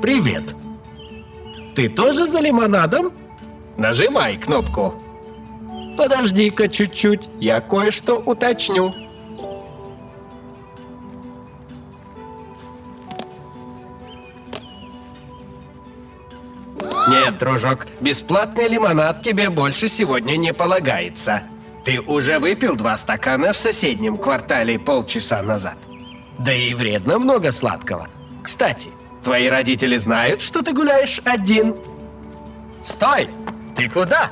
Привет. Ты тоже за лимонадом? Нажимай кнопку. Подожди-ка чуть-чуть, я кое-что уточню. Нет, дружок, бесплатный лимонад тебе больше сегодня не полагается. Ты уже выпил 2 стакана в соседнем квартале полчаса назад. Да и вредно много сладкого. Кстати, твои родители знают, что ты гуляешь один? Стой! Ты куда?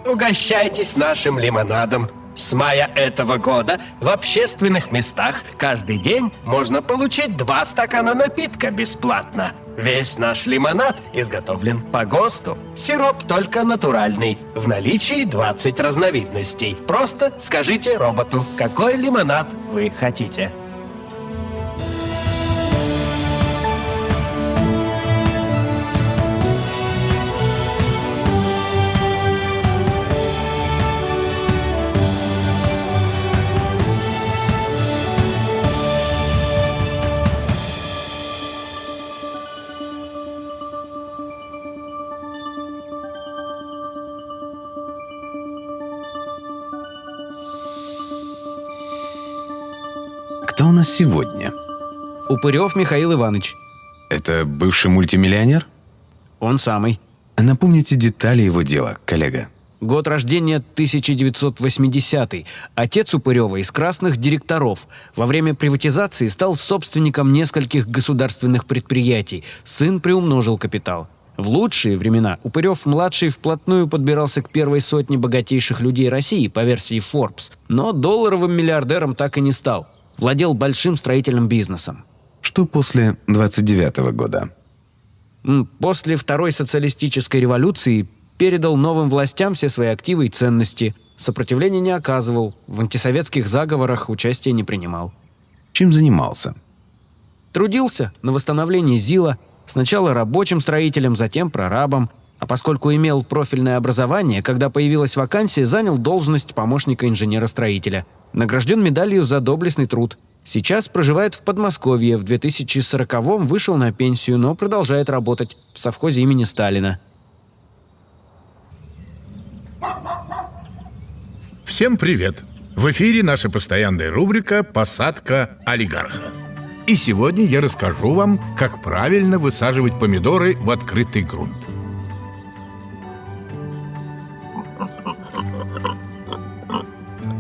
Угощайтесь нашим лимонадом. С мая этого года в общественных местах каждый день можно получить 2 стакана напитка бесплатно. Весь наш лимонад изготовлен по ГОСТу. Сироп только натуральный. В наличии 20 разновидностей. Просто скажите роботу, какой лимонад вы хотите. Кто у нас сегодня? Упырев Михаил Иванович. Это бывший мультимиллионер? Он самый. Напомните детали его дела, коллега. Год рождения 1980-й. Отец Упырева из красных директоров. Во время приватизации стал собственником нескольких государственных предприятий. Сын приумножил капитал. В лучшие времена Упырев-младший вплотную подбирался к первой сотне богатейших людей России по версии Forbes. Но долларовым миллиардером так и не стал. Владел большим строительным бизнесом. Что после 29-го года? После Второй социалистической революции передал новым властям все свои активы и ценности. Сопротивления не оказывал, в антисоветских заговорах участия не принимал. Чем занимался? Трудился на восстановлении ЗИЛа, сначала рабочим строителем, затем прорабом. А поскольку имел профильное образование, когда появилась вакансия, занял должность помощника инженера-строителя. Награжден медалью за доблестный труд. Сейчас проживает в Подмосковье. В 2040-м вышел на пенсию, но продолжает работать в совхозе имени Сталина. Всем привет! В эфире наша постоянная рубрика «Посадка олигарха». И сегодня я расскажу вам, как правильно высаживать помидоры в открытый грунт.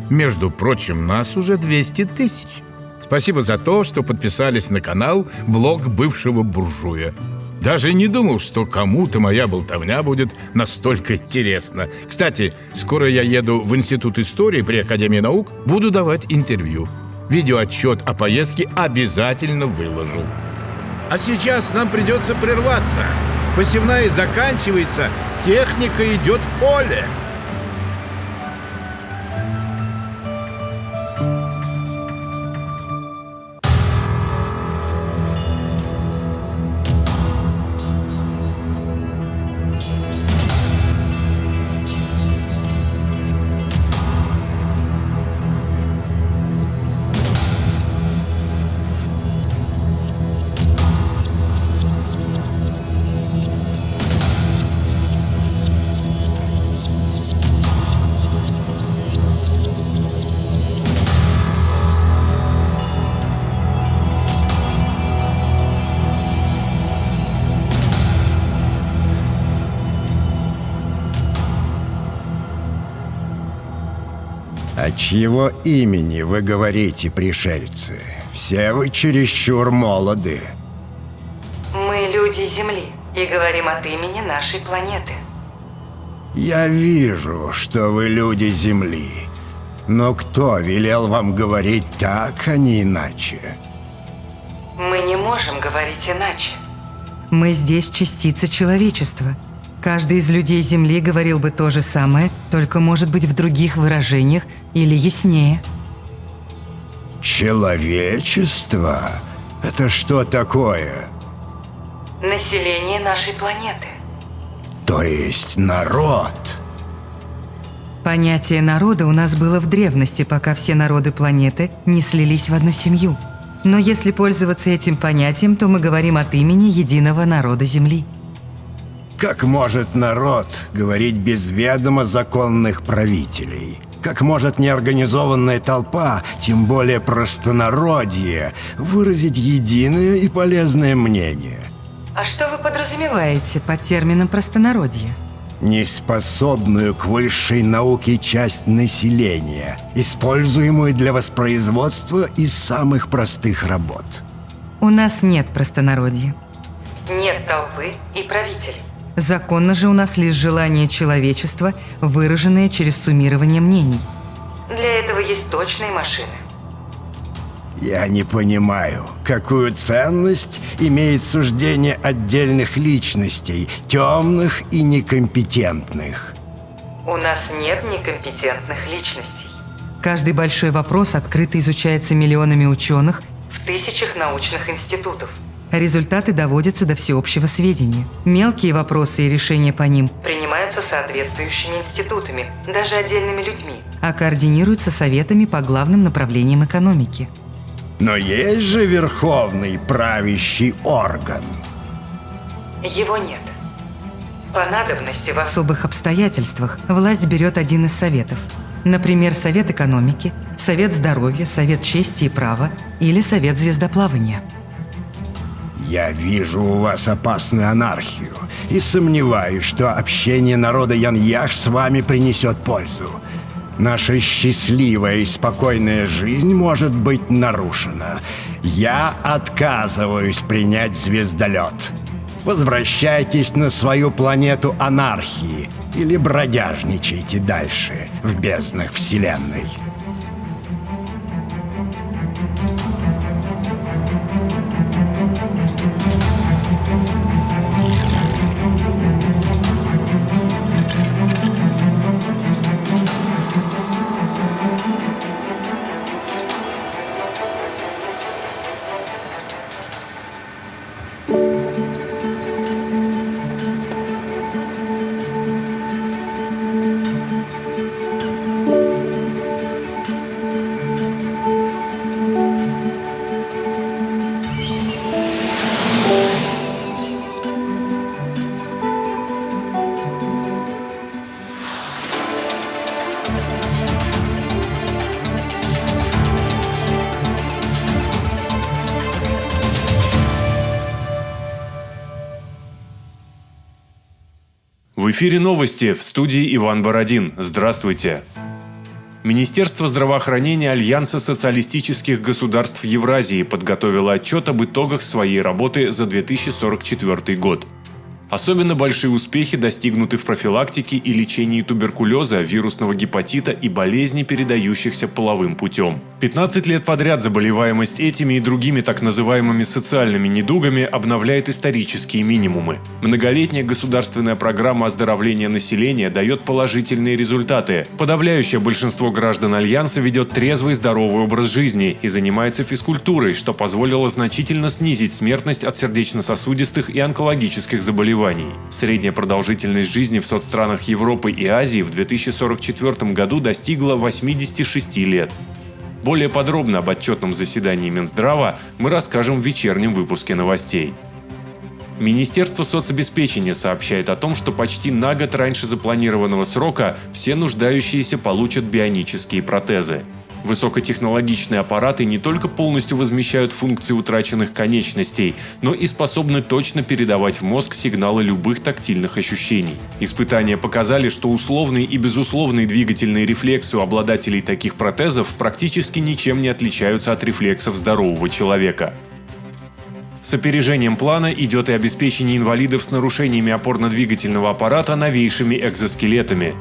Между прочим, нас уже 200 тысяч. Спасибо за то, что подписались на канал «Блог бывшего буржуя». Даже не думал, что кому-то моя болтовня будет настолько интересна. Кстати, скоро я еду в Институт истории при Академии наук, буду давать интервью. Видеоотчет о поездке обязательно выложу. А сейчас нам придется прерваться. Посевная заканчивается, техника идет в поле. От чьего имени вы говорите, пришельцы? Все вы чересчур молоды. Мы люди Земли и говорим от имени нашей планеты. Я вижу, что вы люди Земли. Но кто велел вам говорить так, а не иначе? Мы не можем говорить иначе. Мы здесь частица человечества. Каждый из людей Земли говорил бы то же самое, только, может быть, в других выражениях или яснее. Человечество? Это что такое? Население нашей планеты. То есть народ? Понятие народа у нас было в древности, пока все народы планеты не слились в одну семью. Но если пользоваться этим понятием, то мы говорим от имени единого народа Земли. Как может народ говорить без ведома законных правителей? Как может неорганизованная толпа, тем более простонародье, выразить единое и полезное мнение? А что вы подразумеваете? Подразумеваете под термином простонародье? Неспособную к высшей науке часть населения, используемую для воспроизводства из самых простых работ. У нас нет простонародья. Нет толпы и правителей. Законно же у нас лишь желание человечества, выраженное через суммирование мнений. Для этого есть точные машины. Я не понимаю, какую ценность имеет суждение отдельных личностей, темных и некомпетентных. У нас нет некомпетентных личностей. Каждый большой вопрос открыто изучается миллионами ученых, В тысячах научных институтов. результаты доводятся до всеобщего сведения. Мелкие вопросы и решения по ним, Принимаются соответствующими институтами, даже отдельными людьми. а координируются советами по главным направлениям экономики. Но есть же верховный правящий орган. Его нет. По надобности В вас особых обстоятельствах власть берет один из советов. Например, Совет экономики, Совет здоровья, Совет чести и права или Совет звездоплавания. Я вижу у вас опасную анархию и сомневаюсь, что общение народа Яньях с вами принесет пользу. Наша счастливая и спокойная жизнь может быть нарушена. Я отказываюсь принять звездолет. Возвращайтесь на свою планету анархии или бродяжничайте дальше в безднах Вселенной. В эфире новости, в студии Иван Бородин. Здравствуйте. Министерство здравоохранения Альянса социалистических государств Евразии подготовило отчет об итогах своей работы за 2044 год. Особенно большие успехи достигнуты в профилактике и лечении туберкулеза, вирусного гепатита и болезней, передающихся половым путем. 15 лет подряд заболеваемость этими и другими так называемыми социальными недугами обновляет исторические минимумы. Многолетняя государственная программа оздоровления населения дает положительные результаты. Подавляющее большинство граждан Альянса ведет трезвый здоровый образ жизни и занимается физкультурой, что позволило значительно снизить смертность от сердечно-сосудистых и онкологических заболеваний. Средняя продолжительность жизни в соцстранах Европы и Азии в 2044 году достигла 86 лет. Более подробно об отчетном заседании Минздрава мы расскажем в вечернем выпуске новостей. Министерство соцобеспечения сообщает о том, что почти на год раньше запланированного срока все нуждающиеся получат бионические протезы. Высокотехнологичные аппараты не только полностью возмещают функции утраченных конечностей, но и способны точно передавать в мозг сигналы любых тактильных ощущений. Испытания показали, что условные и безусловные двигательные рефлексы у обладателей таких протезов практически ничем не отличаются от рефлексов здорового человека. С опережением плана идет и обеспечение инвалидов с нарушениями опорно-двигательного аппарата новейшими экзоскелетами.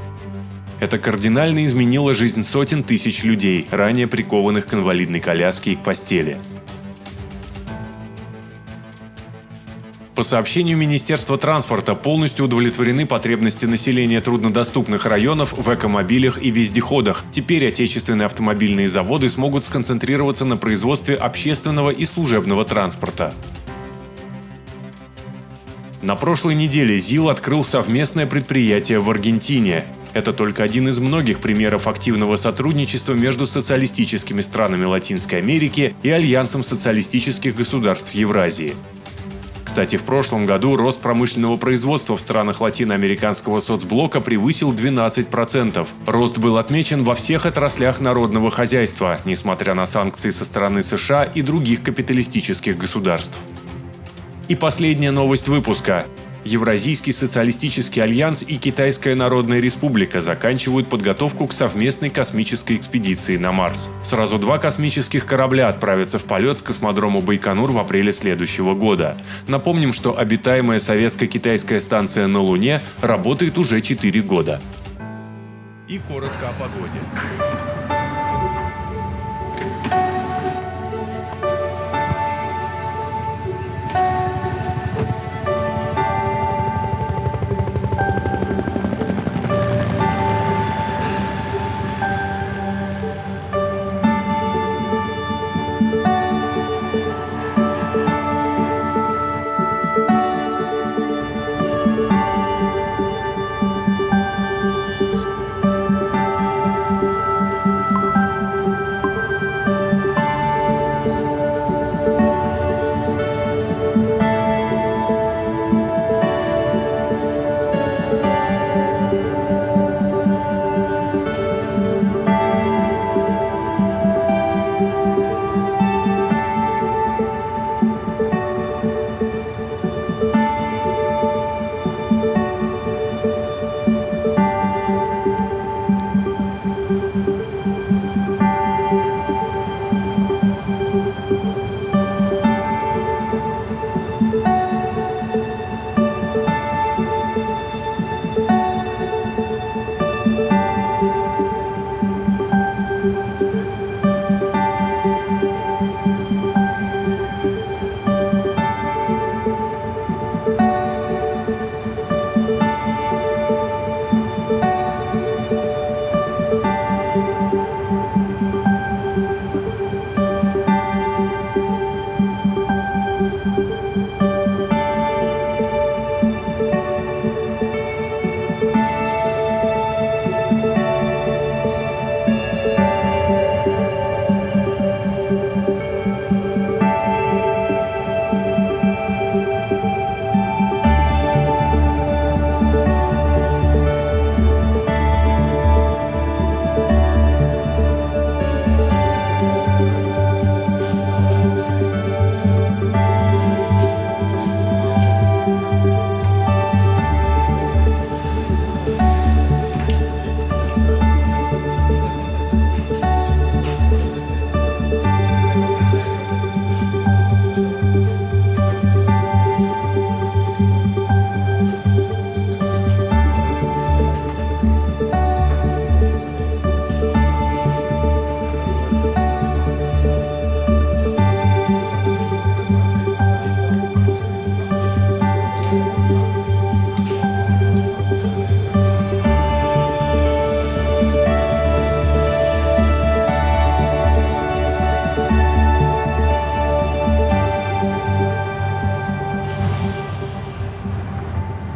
Это кардинально изменило жизнь сотен тысяч людей, ранее прикованных к инвалидной коляске и к постели. По сообщению Министерства транспорта, полностью удовлетворены потребности населения труднодоступных районов в экомобилях и вездеходах. Теперь отечественные автомобильные заводы смогут сконцентрироваться на производстве общественного и служебного транспорта. На прошлой неделе ЗИЛ открыл совместное предприятие в Аргентине. Это только один из многих примеров активного сотрудничества между социалистическими странами Латинской Америки и Альянсом социалистических государств Евразии. Кстати, в прошлом году рост промышленного производства в странах латиноамериканского соцблока превысил 12%. Рост был отмечен во всех отраслях народного хозяйства, несмотря на санкции со стороны США и других капиталистических государств. И последняя новость выпуска. Евразийский социалистический альянс и Китайская Народная Республика заканчивают подготовку к совместной космической экспедиции на Марс. Сразу 2 космических корабля отправятся в полет с космодрома Байконур в апреле следующего года. Напомним, что обитаемая советско-китайская станция на Луне работает уже 4 года. И коротко о погоде.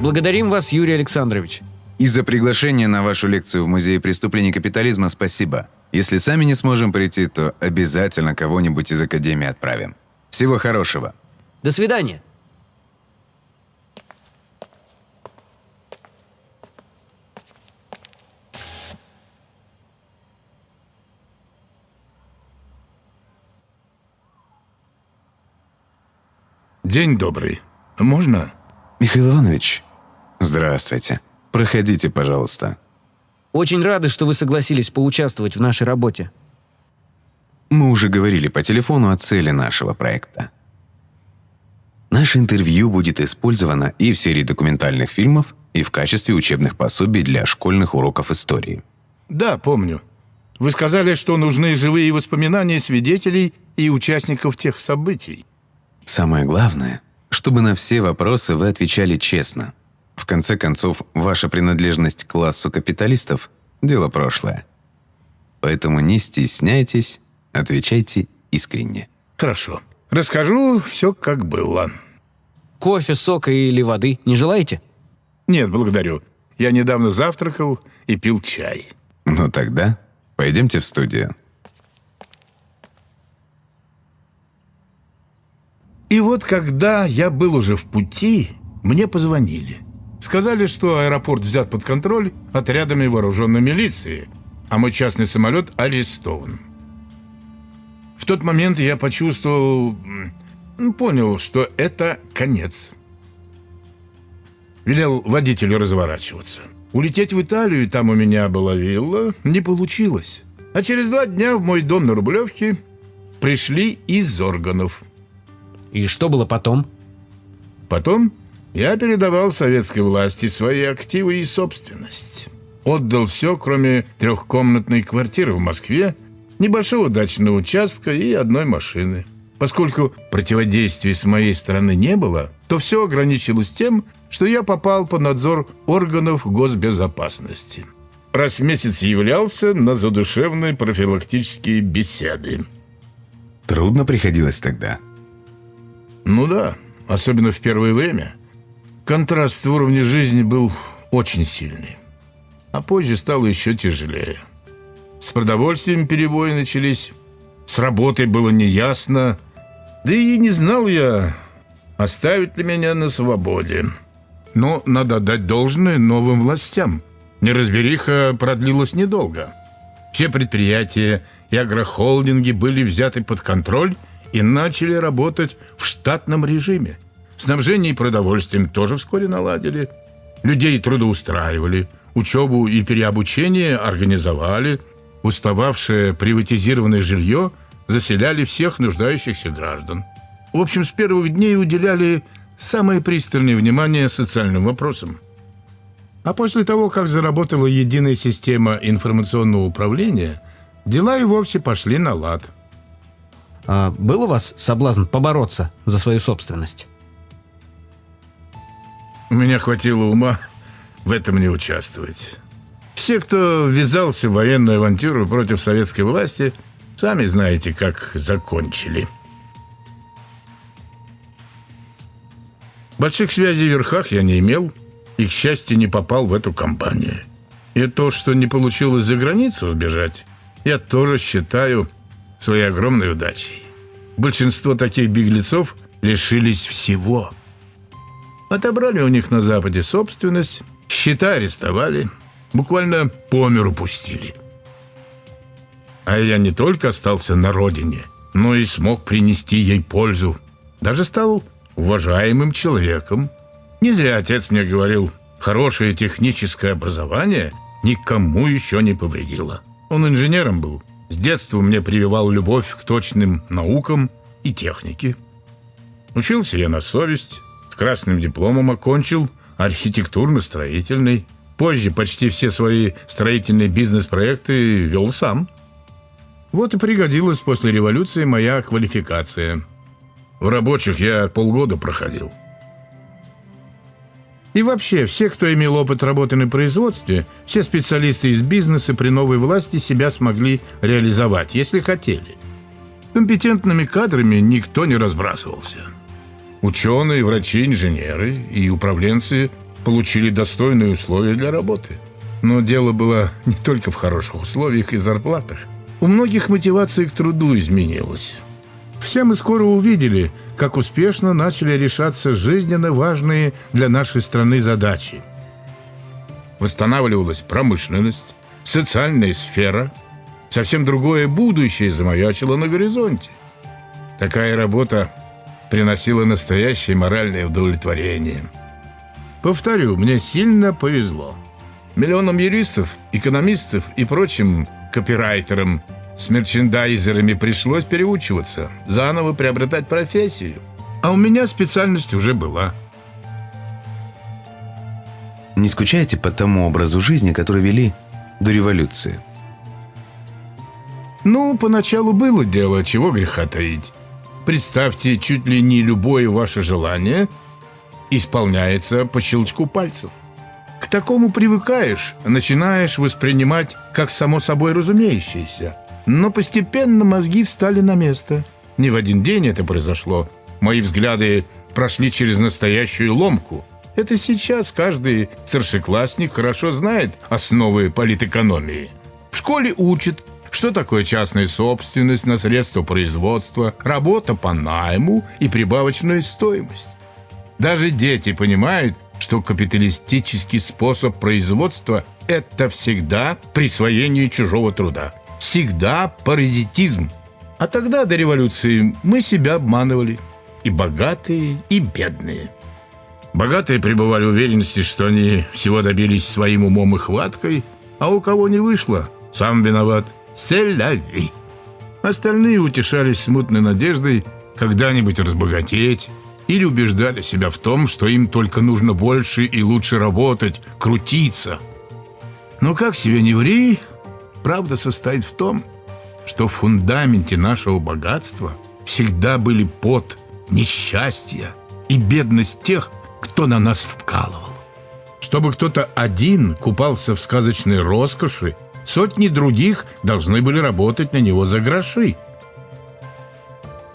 Благодарим вас, Юрий Александрович. И за приглашение на вашу лекцию в Музее преступлений капитализма спасибо. Если сами не сможем прийти, то обязательно кого-нибудь из Академии отправим. Всего хорошего. До свидания. День добрый. Можно? Михаил Иванович, здравствуйте. Проходите, пожалуйста. Очень рады, что вы согласились поучаствовать в нашей работе. Мы уже говорили по телефону о цели нашего проекта. Наше интервью будет использовано и в серии документальных фильмов, и в качестве учебных пособий для школьных уроков истории. Да, помню. Вы сказали, что нужны живые воспоминания свидетелей и участников тех событий. Самое главное, чтобы на все вопросы вы отвечали честно. В конце концов, ваша принадлежность к классу капиталистов – дело прошлое. Поэтому не стесняйтесь, отвечайте искренне. Хорошо. Расскажу все, как было. Кофе, сока или воды не желаете? Нет, благодарю. я недавно завтракал и пил чай. Ну тогда пойдемте в студию. И вот когда я был уже в пути, мне позвонили. Сказали, что аэропорт взят под контроль отрядами вооруженной милиции, а мой частный самолет арестован. В тот момент я почувствовал, понял, что это конец. Велел водителю разворачиваться. Улететь в Италию, там у меня была вилла, не получилось. А через 2 дня в мой дом на Рублевке пришли из органов. И что было потом? Потом я передавал советской власти свои активы и собственность. Отдал все, кроме 3-комнатной квартиры в Москве, небольшого дачного участка и 1 машины. Поскольку противодействия с моей стороны не было, то все ограничилось тем, что я попал под надзор органов госбезопасности. Раз в месяц являлся на задушевные профилактические беседы. Трудно приходилось тогда? Ну да, особенно в первое время. Контраст в уровне жизни был очень сильный. А позже стало еще тяжелее. С продовольствием перебои начались, с работой было неясно, да и не знал я, оставят ли меня на свободе. Но надо отдать должное новым властям. Неразбериха продлилась недолго. Все предприятия и агрохолдинги были взяты под контроль и начали работать в штатном режиме. Снабжение продовольствием тоже вскоре наладили. Людей трудоустраивали, учебу и переобучение организовали. Устававшее приватизированное жилье заселяли всех нуждающихся граждан. В общем, с первых дней уделяли самое пристальное внимание социальным вопросам. А после того, как заработала единая система информационного управления, дела и вовсе пошли на лад. А был у вас соблазн побороться за свою собственность? У меня хватило ума в этом не участвовать. Все, кто ввязался в военную авантюру против советской власти, сами знаете, как закончили. Больших связей в верхах я не имел и, к счастью, не попал в эту компанию. И то, что не получилось за границу сбежать, я тоже считаю своей огромной удачей. Большинство таких беглецов лишились всего. Отобрали у них на Западе собственность, счета арестовали, буквально по миру пустили. А я не только остался на родине, но и смог принести ей пользу. Даже стал уважаемым человеком. Не зря отец мне говорил, хорошее техническое образование никому еще не повредило. Он инженером был. С детства мне прививал любовь к точным наукам и технике. Учился я на совесть, с красным дипломом окончил архитектурно-строительный. Позже почти все свои строительные бизнес-проекты вел сам. Вот и пригодилась после революции моя квалификация. В рабочих я полгода проходил. И вообще, все, кто имел опыт работы на производстве, все специалисты из бизнеса при новой власти себя смогли реализовать, если хотели. Компетентными кадрами никто не разбрасывался. Ученые, врачи, инженеры и управленцы получили достойные условия для работы. Но дело было не только в хороших условиях и зарплатах. У многих мотивация к труду изменилась. Все мы скоро увидели, как успешно начали решаться жизненно важные для нашей страны задачи. Восстанавливалась промышленность, социальная сфера. Совсем другое будущее замаячило на горизонте. Такая работа приносила настоящее моральное удовлетворение. Повторю, мне сильно повезло. Миллионам юристов, экономистов и прочим копирайтерам с мерчендайзерами пришлось переучиваться, заново приобретать профессию. А у меня специальность уже была. Не скучаете по тому образу жизни, который вели до революции? Ну, поначалу было дело, чего греха таить. Представьте, чуть ли не любое ваше желание исполняется по щелчку пальцев. К такому привыкаешь, начинаешь воспринимать как само собой разумеющееся. Но постепенно мозги встали на место. Не в один день это произошло. Мои взгляды прошли через настоящую ломку. Это сейчас каждый старшеклассник хорошо знает основы политэкономии. В школе учат, что такое частная собственность на средства производства, работа по найму и прибавочная стоимость. Даже дети понимают, что капиталистический способ производства – это всегда присвоение чужого труда. Всегда паразитизм. А тогда, до революции, мы себя обманывали. И богатые, и бедные. Богатые пребывали в уверенности, что они всего добились своим умом и хваткой, а у кого не вышло, сам виноват. Селяви. Остальные утешались смутной надеждой когда-нибудь разбогатеть или убеждали себя в том, что им только нужно больше и лучше работать, крутиться. Но как себе не ври, правда состоит в том, что в фундаменте нашего богатства всегда были пот, несчастье и бедность тех, кто на нас вкалывал. Чтобы кто-то один купался в сказочной роскоши, сотни других должны были работать на него за гроши.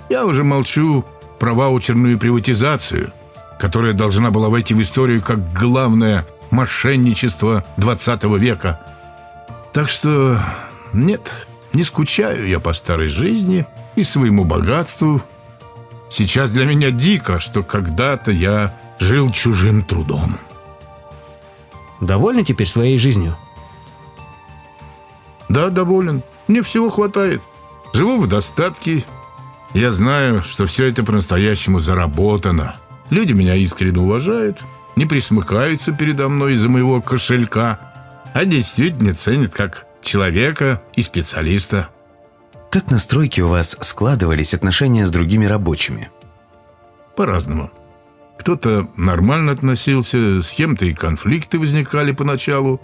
Я уже молчу про ваучерную приватизацию, которая должна была войти в историю как главное мошенничество 20 века. Так что нет, не скучаю я по старой жизни и своему богатству. Сейчас для меня дико, что когда-то я жил чужим трудом. Довольны теперь своей жизнью? Да, доволен. Мне всего хватает. Живу в достатке. Я знаю, что все это по-настоящему заработано. Люди меня искренне уважают, не присмыкаются передо мной из-за моего кошелька, а действительно ценят как человека и специалиста. Как на стройке у вас складывались отношения с другими рабочими? По-разному. Кто-то нормально относился, с кем-то и конфликты возникали поначалу,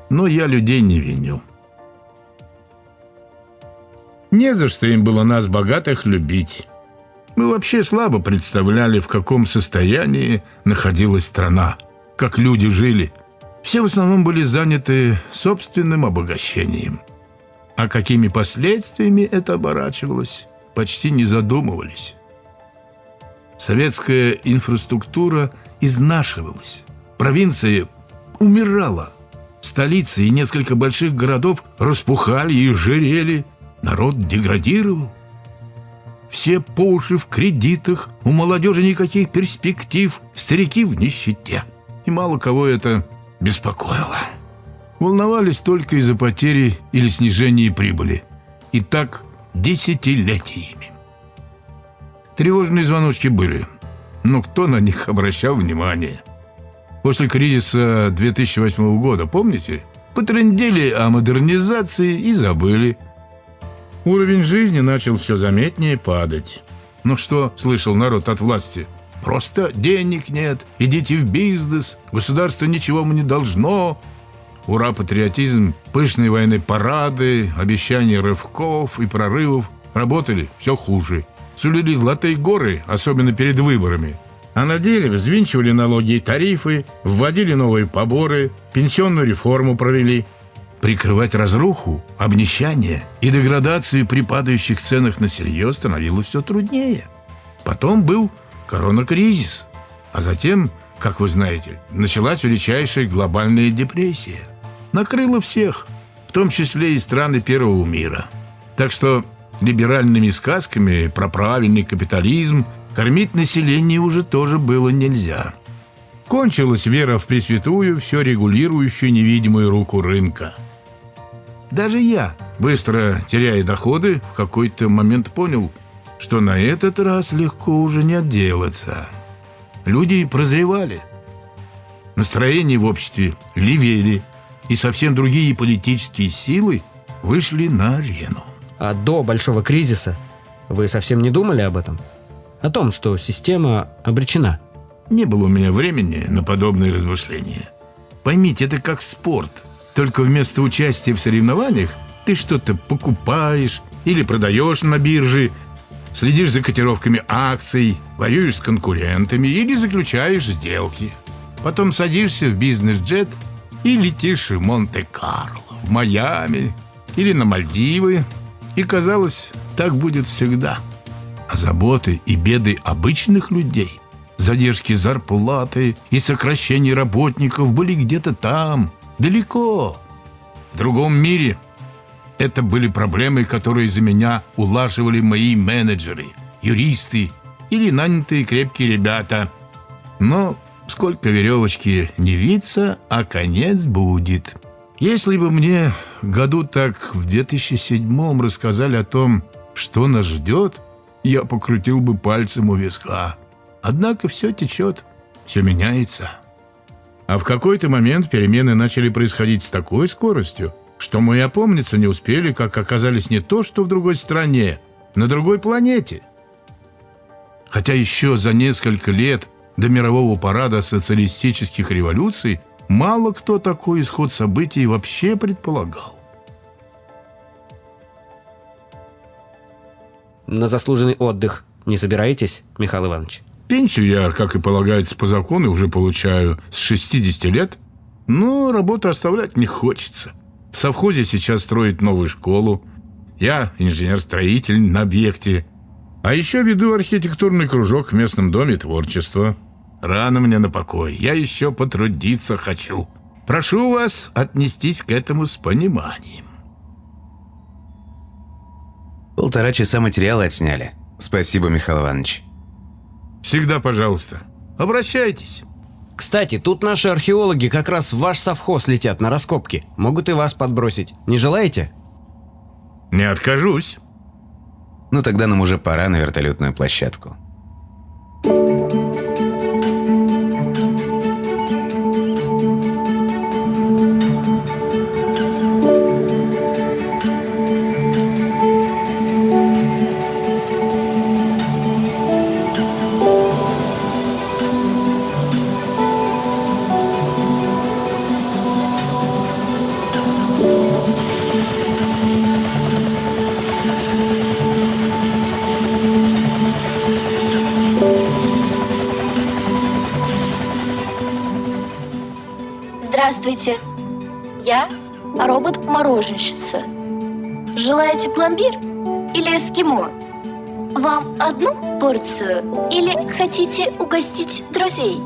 но я людей не виню. Не за что им было нас, богатых, любить. Мы вообще слабо представляли, в каком состоянии находилась страна, как люди жили. Все в основном были заняты собственным обогащением. А какими последствиями это оборачивалось, почти не задумывались. Советская инфраструктура изнашивалась. Провинция умирала. Столицы и несколько больших городов распухали и жирели. Народ деградировал. Все по уши в кредитах, у молодежи никаких перспектив, старики в нищете. И мало кого это беспокоило. Волновались только из-за потери или снижения прибыли. И так десятилетиями. Тревожные звоночки были, но кто на них обращал внимание? После кризиса 2008 года, помните? Потрындели о модернизации и забыли. Уровень жизни начал все заметнее падать. Ну что слышал народ от власти? Просто денег нет, идите в бизнес, государство ничего вам не должно. Ура, патриотизм, пышные военные парады, обещания рывков и прорывов. Работали все хуже. Сулили золотые горы, особенно перед выборами. А на деле взвинчивали налоги и тарифы, вводили новые поборы, пенсионную реформу провели. Прикрывать разруху, обнищание и деградацию при падающих ценах на сырье становилось все труднее. Потом был коронакризис, а затем, как вы знаете, началась величайшая глобальная депрессия. Накрыла всех, в том числе и страны первого мира. Так что либеральными сказками про правильный капитализм кормить население уже тоже было нельзя. Кончилась вера в пресвятую, все регулирующую невидимую руку рынка. Даже я, быстро теряя доходы, в какой-то момент понял, что на этот раз легко уже не отделаться. Люди прозревали. Настроения в обществе левели, и совсем другие политические силы вышли на арену. А до большого кризиса вы совсем не думали об этом? О том, что система обречена? Не было у меня времени на подобные размышления. Поймите, это как спорт. Только вместо участия в соревнованиях ты что-то покупаешь или продаешь на бирже, следишь за котировками акций, воюешь с конкурентами или заключаешь сделки. Потом садишься в бизнес-джет и летишь в Монте-Карло, в Майами или на Мальдивы. И казалось, так будет всегда. А заботы и беды обычных людей задержки зарплаты и сокращение работников были где-то там, далеко, в другом мире. Это были проблемы, которые за меня улаживали мои менеджеры, юристы или нанятые крепкие ребята. Но сколько веревочки не виться, а конец будет. Если бы мне году так в 2007 рассказали о том, что нас ждет, я покрутил бы пальцем у виска. Однако все течет, все меняется. А в какой-то момент перемены начали происходить с такой скоростью, что мы опомниться не успели, как оказались не то что в другой стране, на другой планете. Хотя еще за несколько лет до мирового парада социалистических революций мало кто такой исход событий вообще предполагал. На заслуженный отдых не собираетесь, Михаил Иванович? Пенсию я, как и полагается по закону, уже получаю с 60 лет, но работу оставлять не хочется. В совхозе сейчас строят новую школу. Я инженер-строитель на объекте. А еще веду архитектурный кружок в местном доме творчества. Рано мне на покой. Я еще потрудиться хочу. Прошу вас отнестись к этому с пониманием. 1,5 часа материала отсняли. Спасибо, Михаил Иванович. Всегда пожалуйста. Обращайтесь. Кстати, тут наши археологи как раз в ваш совхоз летят на раскопки. Могут и вас подбросить. Не желаете? Не откажусь. Ну тогда нам уже пора на вертолетную площадку. Здравствуйте, я робот-мороженщица. Желаете пломбир или эскимо? Вам одну порцию или хотите угостить друзей?